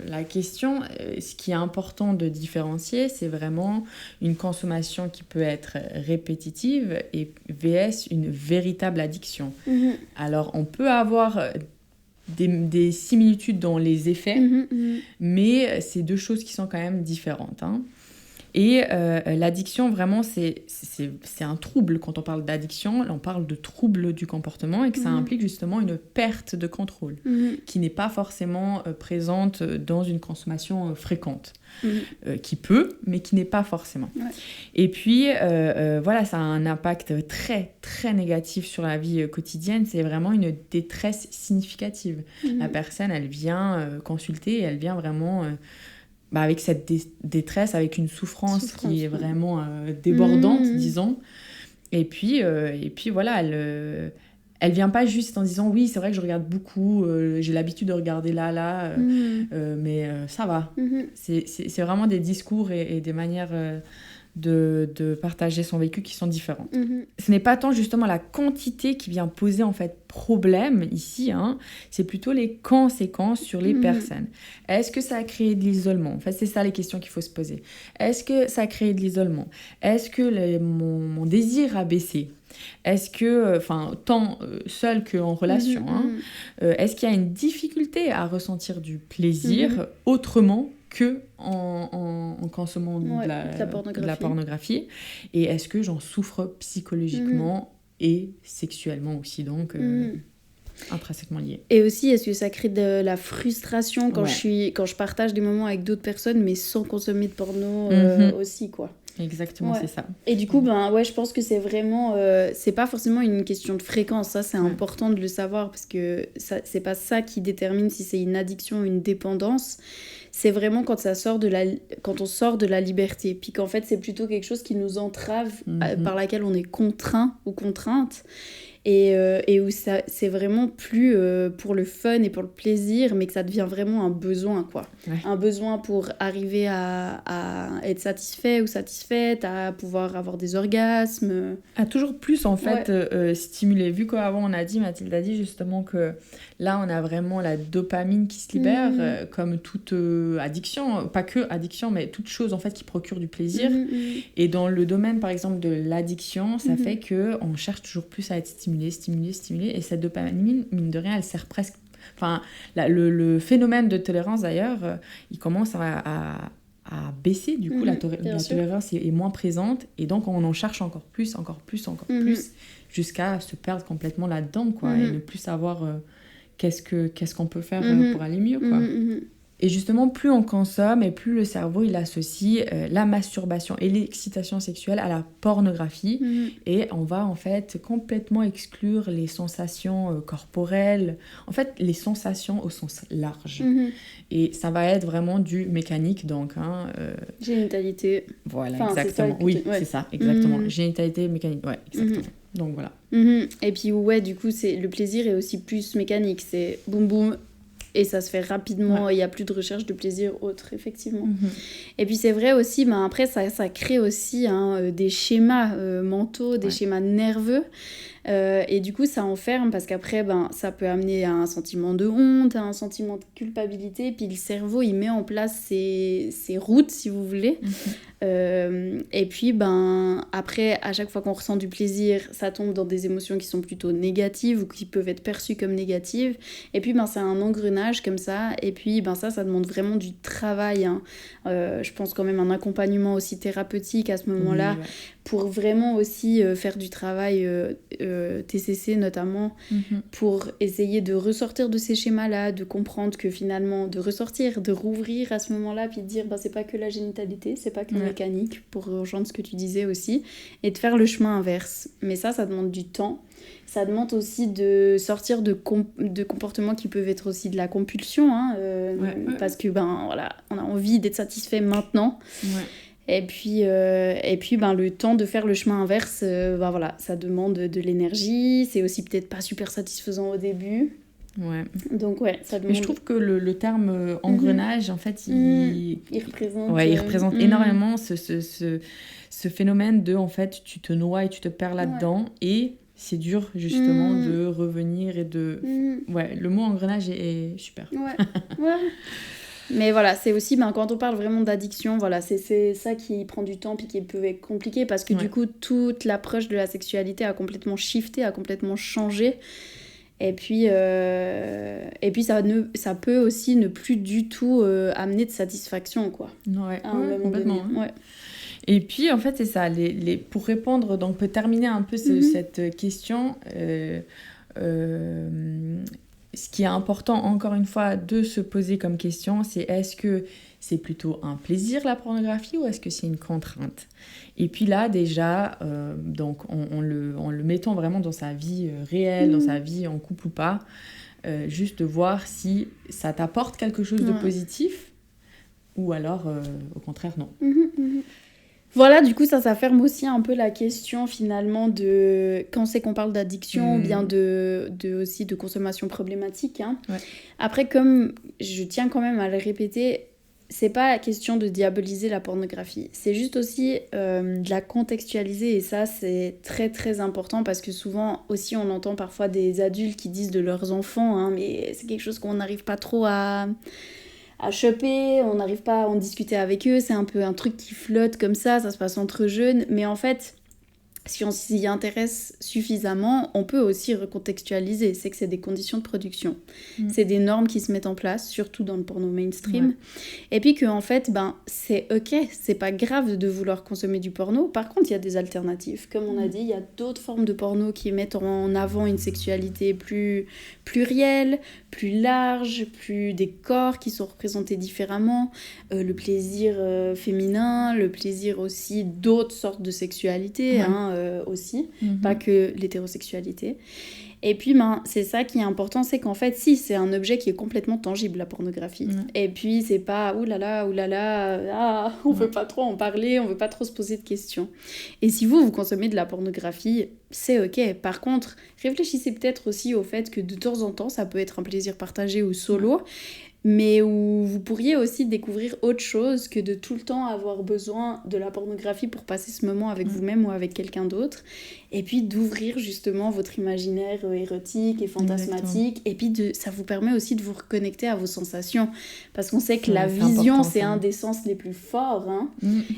S1: la question, ce qui est important de différencier, c'est vraiment une consommation qui peut être répétitive et vs une véritable addiction. Alors, on peut avoir des similitudes dans les effets, mais c'est deux choses qui sont quand même différentes, hein. Et l'addiction, vraiment, c'est un trouble. Quand on parle d'addiction, on parle de trouble du comportement et que ça implique justement une perte de contrôle qui n'est pas forcément présente dans une consommation fréquente. Qui peut, mais qui n'est pas forcément. Et puis, ça a un impact très, très négatif sur la vie quotidienne. C'est vraiment une détresse significative. La personne, elle vient consulter et elle vient vraiment... avec cette détresse, avec une souffrance qui est vraiment débordante, disons. Et puis voilà, elle vient pas juste en disant « Oui, c'est vrai que je regarde beaucoup, j'ai l'habitude de regarder là, mais ça va. » C'est vraiment des discours et des manières de partager son vécu qui sont différentes. Ce n'est pas tant justement la quantité qui vient poser en fait problème ici, hein, c'est plutôt les conséquences sur les personnes. Est-ce que ça a créé de l'isolement? En fait, c'est ça les questions qu'il faut se poser. Est-ce que ça a créé de l'isolement? Est-ce que mon désir a baissé? Est-ce que, tant seul qu'en relation, est-ce qu'il y a une difficulté à ressentir du plaisir autrement que en consommant de la pornographie? Et est-ce que j'en souffre psychologiquement et sexuellement aussi, donc intrinsèquement lié.
S2: Et aussi, est-ce que ça crée de la frustration quand je partage des moments avec d'autres personnes, mais sans consommer de porno aussi, quoi.
S1: Exactement,
S2: Ouais.
S1: c'est ça.
S2: Et du coup, je pense que c'est vraiment... c'est pas forcément une question de fréquence, ça c'est important de le savoir, parce que c'est pas ça qui détermine si c'est une addiction ou une dépendance. C'est vraiment quand on sort de la liberté, puis qu'en fait c'est plutôt quelque chose qui nous entrave, par laquelle on est contraint ou contrainte. Et où c'est vraiment plus pour le fun et pour le plaisir, mais que ça devient vraiment un besoin, quoi.
S1: Ouais.
S2: Un besoin pour arriver à être satisfait ou satisfaite, à pouvoir avoir des orgasmes.
S1: À toujours plus, en fait, stimuler. Vu qu'avant, Mathilde a dit justement que là, on a vraiment la dopamine qui se libère, comme toute addiction, pas que addiction, mais toute chose, en fait, qui procure du plaisir. Et dans le domaine, par exemple, de l'addiction, ça fait qu'on cherche toujours plus à être stimulé. Et cette dopamine, mine de rien, elle sert presque... Enfin, le phénomène de tolérance, d'ailleurs, il commence à baisser. Du coup, la tolérance est moins présente. Et donc, on en cherche encore plus, jusqu'à se perdre complètement là-dedans, quoi. Et ne plus savoir qu'est-ce qu'on peut faire pour aller mieux, quoi. Et justement, plus on consomme et plus le cerveau il associe la masturbation et l'excitation sexuelle à la pornographie. Et on va en fait complètement exclure les sensations corporelles, en fait les sensations au sens large. Et ça va être vraiment du mécanique, donc.
S2: Génitalité.
S1: Voilà,
S2: enfin,
S1: exactement. C'est ça, exactement. Génitalité, mécanique, ouais, exactement. Donc voilà.
S2: Et puis du coup, le plaisir est aussi plus mécanique. C'est boum boum. Et ça se fait rapidement, il n'y a plus de recherche de plaisir autre, effectivement. Et puis c'est vrai aussi, après ça crée aussi des schémas mentaux, des schémas nerveux. Et du coup ça enferme parce qu'après ça peut amener à un sentiment de honte, à un sentiment de culpabilité. Puis le cerveau il met en place ses routes, si vous voulez. Et puis après à chaque fois qu'on ressent du plaisir, ça tombe dans des émotions qui sont plutôt négatives ou qui peuvent être perçues comme négatives. Et puis c'est un engrenage comme ça. Et puis ça demande vraiment du travail, je pense quand même un accompagnement aussi thérapeutique à ce moment-là, pour vraiment aussi faire du travail TCC notamment, pour essayer de ressortir de ces schémas-là, de comprendre que finalement, de ressortir, de rouvrir à ce moment-là, puis de dire c'est pas que la génitalité, c'est pas que mécanique, pour rejoindre ce que tu disais aussi, et de faire le chemin inverse. Mais ça demande du temps. Ça demande aussi de sortir de comportements qui peuvent être aussi de la compulsion, parce que on a envie d'être satisfait maintenant. Et puis le temps de faire le chemin inverse, ça demande de l'énergie. C'est aussi peut-être pas super satisfaisant au début. Donc ça demande...
S1: Mais je trouve que le terme engrenage, en fait, il représente énormément ce phénomène de, en fait, tu te noies et tu te perds là-dedans, et c'est dur, justement, de revenir et de... le mot engrenage est super.
S2: Mais voilà, c'est aussi, quand on parle vraiment d'addiction, c'est ça qui prend du temps puis qui peut être compliqué, parce que du coup, toute l'approche de la sexualité a complètement shifté, a complètement changé. Et puis ça peut aussi ne plus du tout amener de satisfaction, quoi.
S1: Complètement. Et puis, en fait, c'est ça. Pour répondre, donc, peut terminer un peu cette question... ce qui est important, encore une fois, de se poser comme question, c'est est-ce que c'est plutôt un plaisir, la pornographie, ou est-ce que c'est une contrainte ? Et puis là, déjà, donc, en le mettant vraiment dans sa vie réelle, dans sa vie en couple ou pas, juste de voir si ça t'apporte quelque chose de positif, ou alors, au contraire, non.
S2: Voilà, du coup, ça ferme aussi un peu la question, finalement, de quand c'est qu'on parle d'addiction, ou bien aussi de consommation problématique. Après, comme je tiens quand même à le répéter, c'est pas question de diaboliser la pornographie. C'est juste aussi de la contextualiser, et ça, c'est très, très important, parce que souvent, aussi, on entend parfois des adultes qui disent de leurs enfants, mais c'est quelque chose qu'on n'arrive pas trop à choper, on n'arrive pas à en discuter avec eux, c'est un peu un truc qui flotte comme ça se passe entre jeunes, mais en fait si on s'y intéresse suffisamment, on peut aussi recontextualiser. C'est que c'est des conditions de production. C'est des normes qui se mettent en place, surtout dans le porno mainstream. Ouais. Et puis qu'en fait, c'est ok, c'est pas grave de vouloir consommer du porno. Par contre, il y a des alternatives. Comme on a dit, il y a d'autres formes de porno qui mettent en avant une sexualité plus plurielle, plus large, plus des corps qui sont représentés différemment, le plaisir féminin, le plaisir aussi d'autres sortes de sexualité, aussi, pas que l'hétérosexualité. Et puis, c'est ça qui est important, c'est qu'en fait, si, c'est un objet qui est complètement tangible, la pornographie. Et puis, c'est pas, oulala, on veut pas trop en parler, on veut pas trop se poser de questions. Et si vous consommez de la pornographie, c'est ok. Par contre, réfléchissez peut-être aussi au fait que de temps en temps, ça peut être un plaisir partagé ou solo, mais où vous pourriez aussi découvrir autre chose que de tout le temps avoir besoin de la pornographie pour passer ce moment avec vous-même ou avec quelqu'un d'autre, et puis d'ouvrir justement votre imaginaire érotique et fantasmatique. Exactement. Et puis ça vous permet aussi de vous reconnecter à vos sensations, parce qu'on sait que la vision, c'est un des sens les plus forts,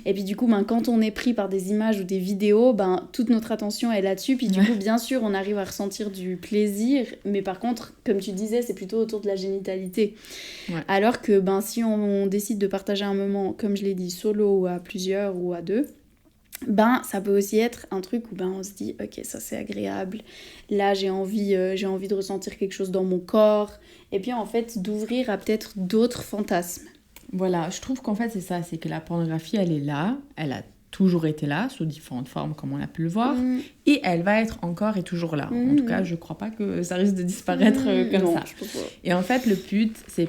S2: Et puis du coup, quand on est pris par des images ou des vidéos, toute notre attention est là-dessus, puis du coup, bien sûr, on arrive à ressentir du plaisir, mais par contre, comme tu disais, c'est plutôt autour de la génitalité. Ouais. Alors que si on décide de partager un moment, comme je l'ai dit, solo ou à plusieurs ou à deux, ça peut aussi être un truc où on se dit ok, ça c'est agréable, là j'ai envie de ressentir quelque chose dans mon corps, et puis en fait d'ouvrir à peut-être d'autres fantasmes.
S1: Voilà, je trouve qu'en fait c'est ça, c'est que la pornographie elle est là, elle a toujours été là, sous différentes formes comme on a pu le voir, et elle va être encore et toujours là. En tout cas, je crois pas que ça risque de disparaître comme ça. Et en fait, le but, je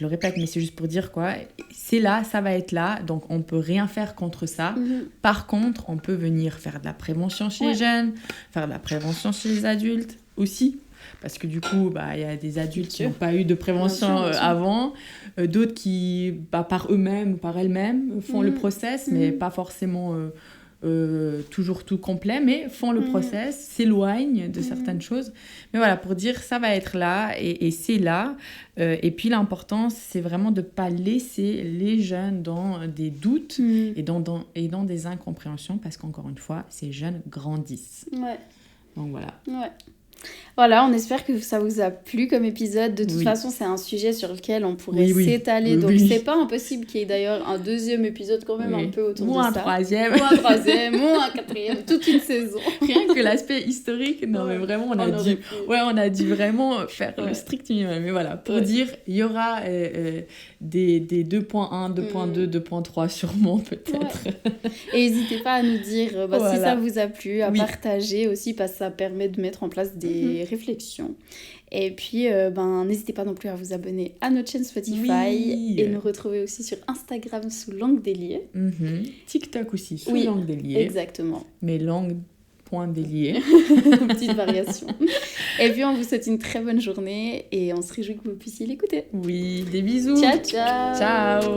S1: le répète, mais c'est juste pour dire quoi, c'est là, ça va être là, donc on peut rien faire contre ça. Par contre, on peut venir faire de la prévention chez les jeunes, faire de la prévention chez les adultes aussi. Parce que du coup, y a des adultes qui n'ont pas eu de prévention avant, d'autres qui, par eux-mêmes ou par elles-mêmes, font le process, mais pas forcément toujours tout complet, mais font le process, s'éloignent de certaines choses. Mais voilà, pour dire, ça va être là, et c'est là. Et puis l'important, c'est vraiment de ne pas laisser les jeunes dans des doutes et dans des incompréhensions, parce qu'encore une fois, ces jeunes grandissent.
S2: Ouais.
S1: Donc voilà.
S2: Ouais. Voilà, on espère que ça vous a plu comme épisode. De toute façon, c'est un sujet sur lequel on pourrait s'étaler. Donc, c'est pas impossible qu'il y ait d'ailleurs un deuxième épisode quand même un peu autour de ça.
S1: Ou un troisième,
S2: ou un quatrième, toute une saison.
S1: Rien que l'aspect historique, mais vraiment, on a dû vraiment faire le strict minimum. Mais voilà, pour dire, il y aura des 2.1, 2.2, 2.3 sûrement, peut-être.
S2: Et n'hésitez pas à nous dire si ça vous a plu, à partager aussi, parce que ça permet de mettre en place des réflexions. Et puis, n'hésitez pas non plus à vous abonner à notre chaîne Spotify et nous retrouver aussi sur Instagram sous Langue Déliée.
S1: TikTok aussi, sous Langue Déliée.
S2: Exactement.
S1: Mais langue.déliée.
S2: Petite variation. Et puis, on vous souhaite une très bonne journée et on se réjouit que vous puissiez l'écouter.
S1: Oui, des bisous.
S2: Ciao, ciao.
S1: Ciao.